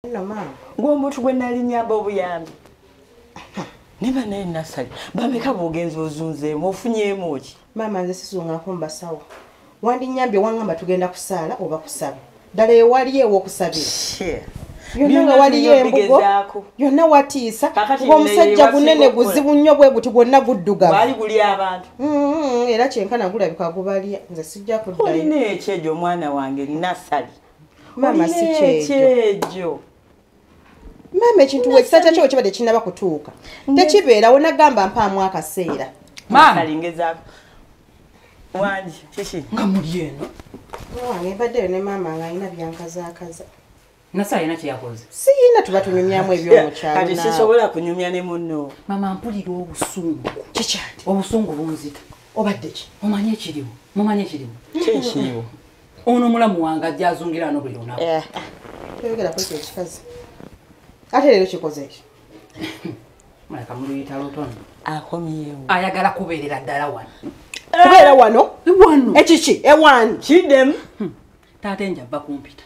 No mama. Ng'omuntu gwe nali nyamba obuyambi. Niba naye nasali. Bameka bwogenza ozunzeemu ofunyeemu ki? Mama nze sizungako mbasawo. Wandi nyambye wangamba tugenda kusaala oba kusaba. Ddala ewali ewo okusabira. Yonna waliyo embugo. Yonna watiisa. Ng'omusajja gunene guzibu nnyo bwe guti gwonna guddugavu. Wali guli abantu. Era kyenkana gulabika gubalya. Nze sijja kuddayo. Olina ekyejo omwana wange nasali. Mama si kyejo. Mama ekintu wekisata kyo kibadde kinaba kutuuka. Tekibeerawo nagamba mpaamu akaseera. Mama lingezaako. Wangi chichi nga muli eno. Wange badde ne mama nga alina byankazaakaza. Nasa ina kyakoze. Siyina tuba tunyumyamu ebyomukyalo. Kati sisobola kunyumya ne munno. Mama mpulira obusungu. Kikyati. Obusungu bunzita. Obadde ki? Omanye ekiriwo. Mumanye ekiriwo. Kyekiriwo. Ono mulamu wange ajja azungira no buli lunaku. Toyogera ku ekikazi. Ate leero kikoze ki? Malaka muluyita lutono. Akomyewo. Ayagala kubeerera ddala wano. Kubeera wano? Wano. Ekiki? Ewani. Kiddemu. Taate njava kumpita.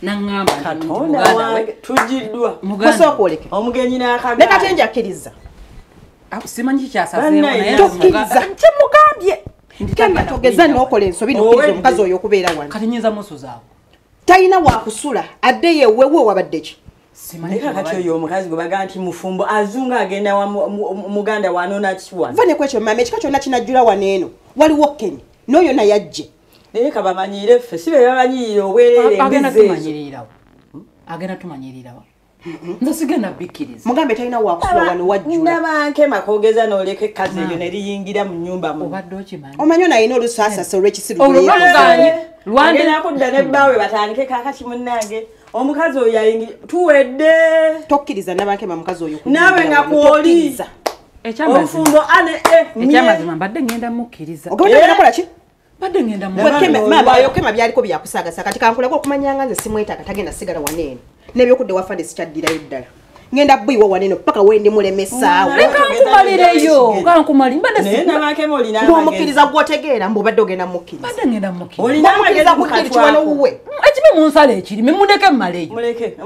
Nangamba Katonda wange tujiddwa. Musooka oleke. Omugenyi n'akagala. Ne kate njakkiriza. Simanyi kyasazeemu naye tokkiriza. Kyemugambye. Kemba togeza n'okola ensobi n'okkiriza omukazi oyo okubeera wano. Kati nyinza musuzaawo. Talina wakusula. Adde yewewe wabadde ki? Simanyi kakati oyo omukazi gwe baga nti mufumbo azunga agenda wa muganda wanoona kiwa. Vane kwekyo mama ekika kyonna kinajjula wano eno. Waliwo Ken. N'oyo naye ajje. Naye kabamanyire ffe si be babanyirira obwerere engezi. Agenda tumanyirirawo. Nze sigenda bikkiriza. Mugambe talina wakusula wano wajjula. Nabanke makogeza n'oleka ekkazi eyo ne liyingira mu nnyumba mu. Obadde okimanyi. Omanyi naye n'olusaasasa olw'ekisiru oluganye. Lwande nakudda ne bbaawe batandike kakati munnange. Omukazi oyo yayingira tuwedde. Tokkiriza nabanke mukazi oyo. Nawe nga kwoli. Ofumbo ane ekyamazima mbadde ngenda mukkiriza. Ogenda nakola ki? Badde ngenda mama ayokema byaliko byakusagasa kati kankuleko okumanyanga nze simwetaaga tagenda sigala wanene n'ebyokudde wafande sikyaddirayo ddala ngenda bwiwa wanene paka wendi mulemesaawo kankumalireyo kankumali mbadde ng'omukkiriza gw'otegeera mb'obadde ogenda mukkiriza badde ngenda mukkiriza olina amagezi kukkiriza wano wuwe ekibi munsala ekirime mundeke mmaleyo muleke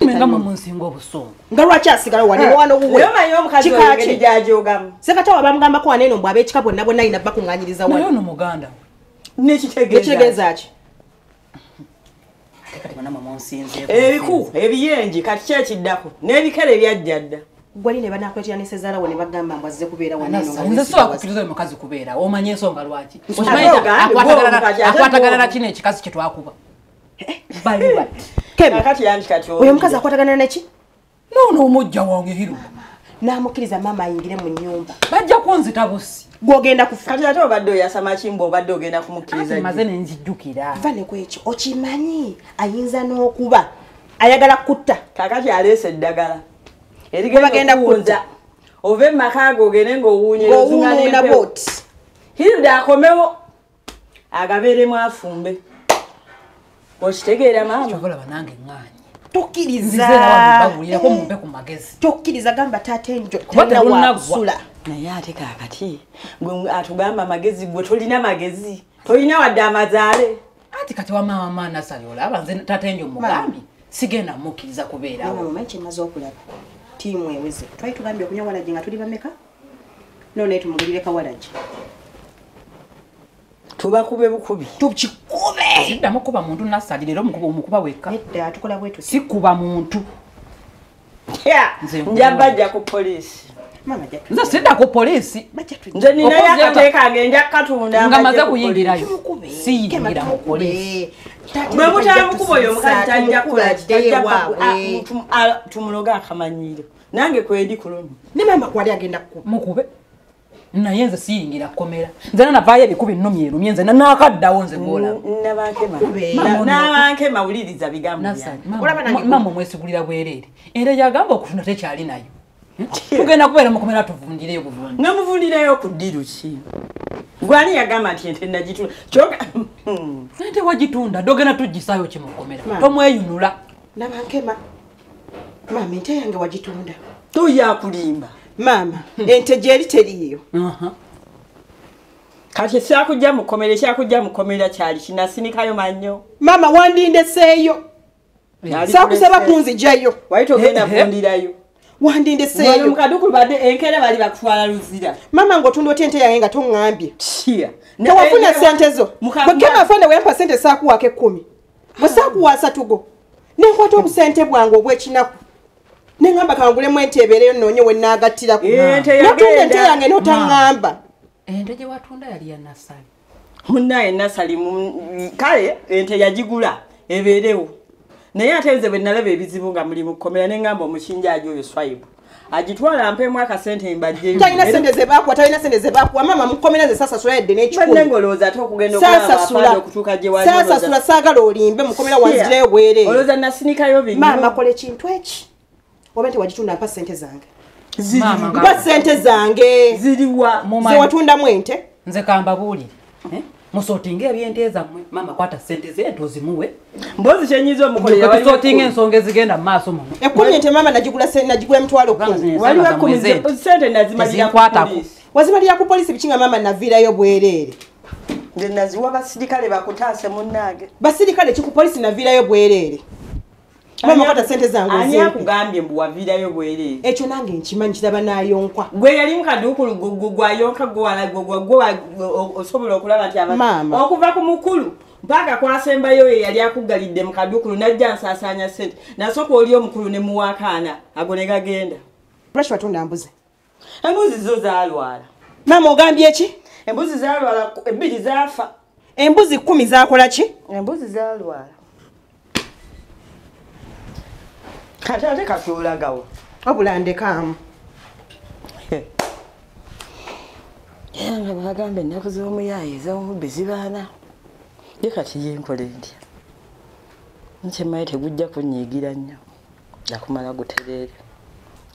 nga munsinga obusungu nga lwaki asigala wanene wano wuwe kikaki jajogamu sekatawa bamugambako wanene mbw ab'ekika bonna bonna ayina bakuŋŋanyiriza naye ono muganda nekitegeeza ki ebiku ebiyenji kati kyekiddako n'ebikere byajja dda gwali ne banakwetera ne sezaalawo ne bagamba mbu azze kubeera wanenze so akukkiriza oyo mukazi kubeera omanye ensonga lwaki akwatagana kino ekikazi kye twakuba baliwa oyo mukazi akwatagana neki noono omujja wange hiru n'amukkiriza maama ayingire mu nnyumba bajja kunzita busi gwogenda kufa kati ate obadde oyasama kimbo obadde ogenda kumukkiriza maze nenzijjukira vane kwekyo okimanyi ayinza n'okuba ayagala kutta kakati aleese eddagala erigenda kuwunza ove mumaka go ogende ng'owuunyera booti Hilda akomewo agabeeremu afumbe okitegeera maama kyobalaba nange ŋŋaanyi tokkiriza gamba taate njo talina wakusula naye ate kaakati gwe atugamba amagezi gwe tolina magezi tolina wadde amazaale ati kati wamaama nasali olaba nze taate njo mugambi sigenda mukkiriza kubeerawo mama kyemaze okulaba tiimu eweze twali tugambye okunywa walagi nga tuli bameka nonaye tumugulire kawalagi tubakube bukubi tukikube siddamu kuba muntu nasali leero omukuba wekka edda tukola bwetu sikuba muntu njabajja ku poliisi nze sidda ku poliisi nze ninayo akateeka ngenja katunda nga maze kuyingirayo siyingira mu poliisi bwe mutamukuba oyo omukazi tajja kukola tumuloga akamanyiiro nange kwedi kuloni ne mama kwali agenda kukuba mukube naye nze siyingira kukomera nze nanavaayo ebikubi nnomye erumye nze nakaddawo nze ngola nabanke mawuliriza bigambo mama omwesigulira bwereere era yagamba okutunda tekyali nayo tugenda kubeera mukomera tuvundireyo buvundi namuvundireyo ku ddiru ki gwani yagamba nti ente nagitula ente wagitunda dogenda tuggisaayo kimukomera tomweyunula nabankema mama ente yange wagitunda toyakulimba mama ente gyeri teriyo kati kyakujja mukomera kyali kinasinikayo mannyo mama wandindeseeyo Sakusaba kunzijayo. Waito genda kundirayo. Wandinde seyo. Mukadukulu bade enkere bali bakutwala luzira. Mama ngotunda otente yange nga tongambye. Chia. Tewafuna sente zo. Bwekema fanda wempa sente sakuwake 10. Bwe sakuwasa tugo. Nenkwata obusente bwange obw'ekinaku. Nengamba kangule mwente ebereyo nonye we nagattira ku. Natunda ente yange n'otangamba. Ente gye watunda yali ya Nasali. Munnaye Nasali kale ente yagigula eberewo. Naye atenze bwe nalaba ebizibu nga muli mu kkomera n'engamba omushinja ajo oyo Swaibu. Agitwala mpemu akasente mbajje. Talina sente ze bakuwa, talina sente ze bakuwa. Mama mu kkomera ze sasa sula yedde n'ekikulu. Bannengolooza ate okugenda okulaba okutuuka gye wali. Sasa sula saagala olimbe mu kkomera wanzireyo bwereere. Olowooza nasinikayo bingi. Mama kola ekintu eki. Oba nti wagitunda mpa sente zange. Mama mpa sente zange. Ziriwa. Ze watundamu ente. Nze kambabuulire. Musotinga ebyente zammwe mama kwata sente zento zimuwe. Mbozi kyenyiza omukolera wali sotinga ensonga ezigenda maaso muno. Ekumi ente mama najigula emitwalo 10. Wali wakumi sente nazimalira kwata ku. Wazimalira ku polisi bikinga mama naviirayo bwereere. Nze naziwa basirikale bakutaase munnange. Basirikale kiku polisi naviirayo bwereere. Mama kwata sente zangu ani akugambye mbu waviirayo bwereere. Ekyo nange nkimanyi kiraba nayonkwa. Gwe yali mukadukulu gwayonka gwe osobola okulaba nti abantu okuva ku mukulu mpaka kwasembayo ye yali akugalidde mukadukulu najja nsaasaanya sente nasooka oli omukulu ne muwakaana ago ne gagenda. Lwaki watunda mbuzi? Embuzi zo zaalwala. Mama ogambye ki? Embuzi zaalwala ebbiri zaafa. Embuzi 10 zakola ki? Embuzi zaalwala. Kati katulagawo. Wabula ndekaamu. Yanga bagambe ennaku z'omuyaye ez'omubbi zibaana. Ye kati yenkole ndya. Nkyemaye tegujja kunyiigira nnyo. Nakumala gutereere.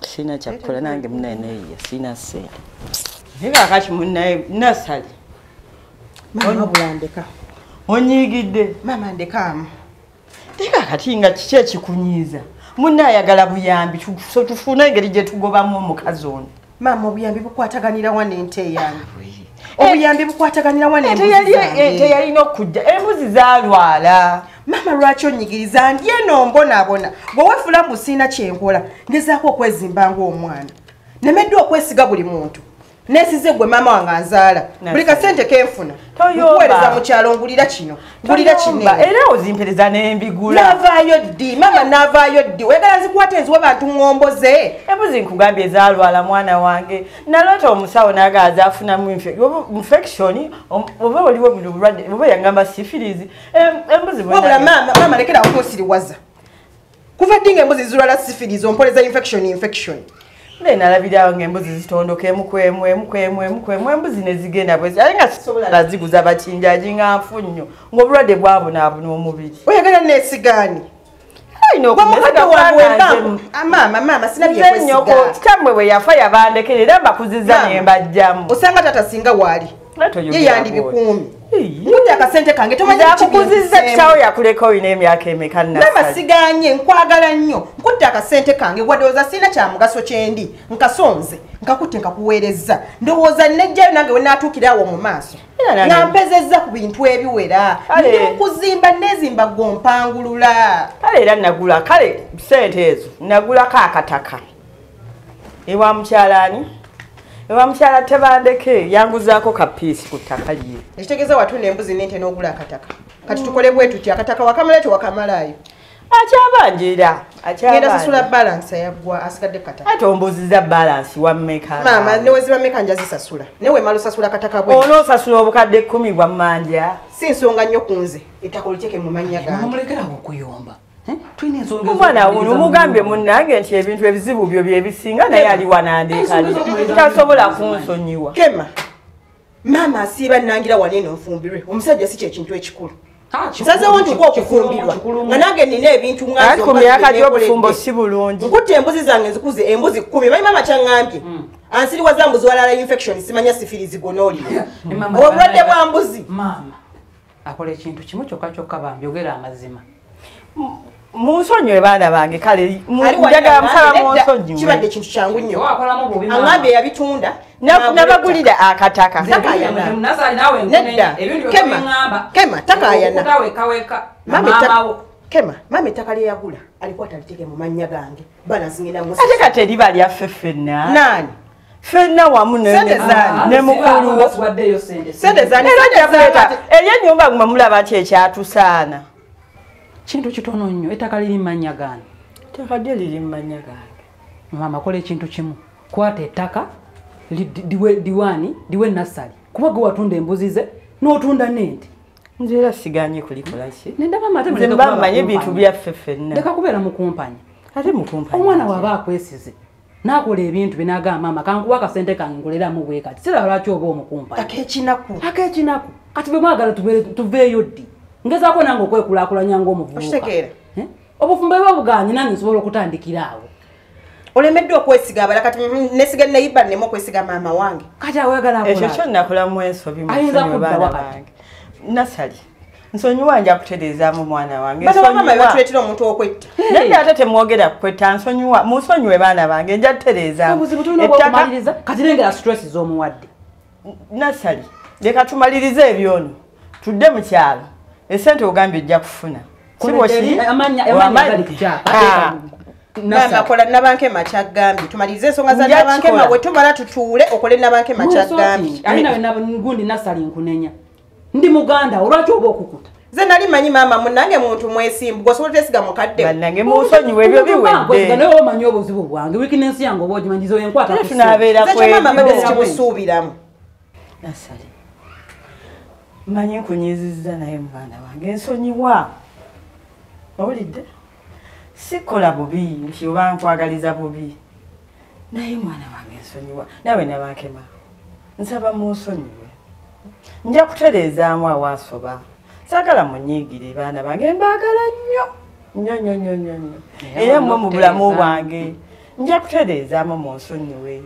Sina kyakukola nange munnaye sina ssente. Naye kakati munnaye Nasali. Mama wabula ndeka. Onyiigidde. Mama ndekaamu. Teka kati nga kiki ekikunyiiza. Munna ayagala buyambi so tufuna engeri gye tugobamu omukazi ono. Mama obuyambi bukwataganira wane ente yange. Obuyambi bukwataganira wane embuzi zange. Ente yalina okujja. Embuzi zaalwala. Mama lwaki onyigiriza ndye eno mbonabona. Bwe wefula mbu sina kyenkola ngezaako okwezimba ng'omwana. Nemeddwa okwesiga buli muntu. Nesize gwe mama wange anzaala. Buli kasente kenfuna. Nkuweereza mu kyalo ngulira kino. Ngulira kino. Era ozimpereza n'embigula. Navaayo ddi. Mama navaayo ddi. Oyagala nzikuwate nziwe bantu ngomboze. Embuzi nkugambye ezaalwala mwana wange. Naloota omusawo n'agaaza afunamu infection oba waliwo bulwadde oba yangamba syphilis. Embuzi wabula mama lekera okunsiriwaza. Kuva ddi ng'embuzi zirwala syphilis ompoleza infection. Nalabira ng'embuzi zitondoka emukwemu embuzi ne zigenda bwezi ate nga sisobola ziguza bakinjaji nga nfu nnyo ng'obulwadde bwabonaabona omubiri. Oyagala neesigaani? Mama sina byekwesiga. Kitammwe bwe yafa yabandekera era mbakuzizza ne mbajjamu. Osanga tata singa waali. Ye yandi bikuumi. Nkutte akasente kange tomanyi kukuzizza kitawo yakuleka olina emyaka emeka Nasali. Mama siganye nkwagala nnyo. Nkutte akasente kange wadde sina kya mugaso kyendi nkasonze nkakutte nkakuweerezza. Ndowooza nejjayo nange we naatuukira awo mu maaso. Nga mpezezza ku bintu ebiwera. Ndi mukuzimba neezimba gompangulula. Kale era nagula kale sente ezo nagulako akataka. Ewa mukyalaani? Ewa mukyala tebandeke yanguzaako kapiisi ku ttaka lye. Ekitegeeza watunda embuzi n'ente n'ogula akataka. Kati tukole bwe tuti akataka wakamala tewakamalayo. Akyabanjira. Ngenda sasula balance yaggwa asigadde kataka. Ate ombuzizza balance wammeka. Mama neweziba mmeka njazisasula. Newe malo sasula kataka bwe. Onoosasula obukadde 10 bwa mmanja. Si nsonga nnyo ku nze. Ettaka oliteke mu mannya gange. Namulekerawo okuyomba. Tulina ensonga omwana wuno mugambye munnange nti ebintu ebizibu byo byebisinga naye ali wanandeekali tasobola kunsonyiwa. Kema mama asiiba nnangira waneeno nfumbirwe omusajja si kyekintu ekikulu. Nsazeewo nti okufumbirwa nga nange nina ebintu ku myaka gy'obufumbo si bulungi. Nkutte embuzi zange nzikuze embuzi 10 manyi mama kyaŋŋambye ansiriwaza mbuzi walala infection simanya syphilis gonorrhea obulwadde bwa mbuzi. Mama akola ekintu kimu kyokka bambyogera amazima. Munsonyiwe baana bange kale njagala musala munsonyiwe. Kibadde kintu kyangu nnyo. Aŋŋambye yabitunda nabagulira akataka. Nedda Kema takayana. Mama Kema mama ettaka lye yagula alikuwa taliteke mu mannya gange bana zingina mu ate kati eriba lya ffenna nani ffenna wamu ne mukulu sente zani eryo ennyumba guma mulaba ki ekyatusaana kintu kitono nnyo ettaka liri mannya gani ettaka lye liri mannya gange mama kola ekintu kimu kwata ettaka diwe nasali kuba gwe watunda embuzi ze n'otunda n'ente nze era siganye kulikola ki nze mbamanye ebintu byaffe ffenna leka kubeera mukumpanya ate mukumpanya omwana waaba akwesize n'akola ebintu binagamba mama kankuba akasente kange nkoleramu bwe kati siraba lwaki oba omukumpanya ak'ekinaku kati bwe mwagala tuveeyo ddi ngezaako nange okwekulaakulanya ng'omuvubuka obufumbo bwe buganyi nange nsobola okutandikira awo olemeddwa okwesiga abala kati nesiga neiba nemu okwesiga maama wange kati awegala akola ekyo kyonnakolamu ensobi mu baana bange nasali nsonyiwa nja kutereezaamu mwana wange mama batuleetera omuntu okwetta naye ate temwogera kukwetta nsonyiwa munsonyiwe baana bange nja tutereezaamu ettaka kati nengera stress z'omuwadde nasali leka tumalirize ebyono tudde mu kyalo esente ogambye ojja kufuna nabakola nabankema kyagambye tumalirize ensonga za nabankema bwe tumala tutuule okole nabankema kyagambye ali nawe gundi nasali nkunenya ndi muganda olwaki oba okukuta ze nali manyi maama munange muntu mwesimbu gwosobola tesiga mukadde bannange munsonyiwe ebyo biwedde naye omanyi obuzibu bwange wikinensi yange oba ogimanyiza oyenkwata tunabeera kimusuubiramu nasali manyi nkunyizizza naye mwana wange nsonyiwa owulidde sikola bubi nti oba nkwagaliza bubi naye mwana wange nsonyiwa nawe nabankema nsaba munsonyiwe nja kutereezaamu awaasoba saagala munyiigire baana bange mbaagala nnyo era mmwe mu bulamu bwange nja kutereezaamu munsonyiwe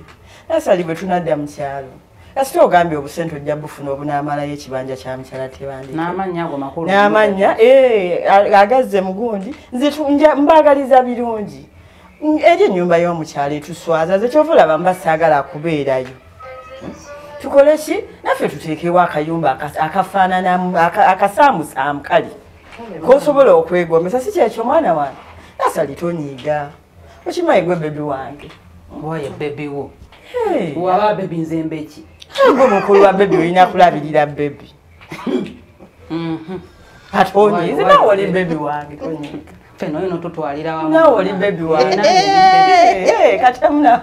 nasali bwe tunadda mu kyalo kasite ogambye obusente ojja bufuna obunaamalayo ekibanja kya mukyala tebandin'amanya agazze mugundi nze mbaagaliza birungi eri ennyumba y'omukyalo etuswaza ze kyova olaba mba saagala kubeerayo tukole ki naffe tuteekewo akayumba akafaananamu akasaamusaamu kali kosobola okwegomesa si kyekyo mwana wange nasali tonyiiga okimayi gwe bebi wange waye bebi wo waba bebi nzembeki gwe mukulu wa bebi olina kulabirira bebi ate onyiize nawe oli bebi wange tonyiiga feno yino tutwalira wamu nawe oli bebi wange katamuna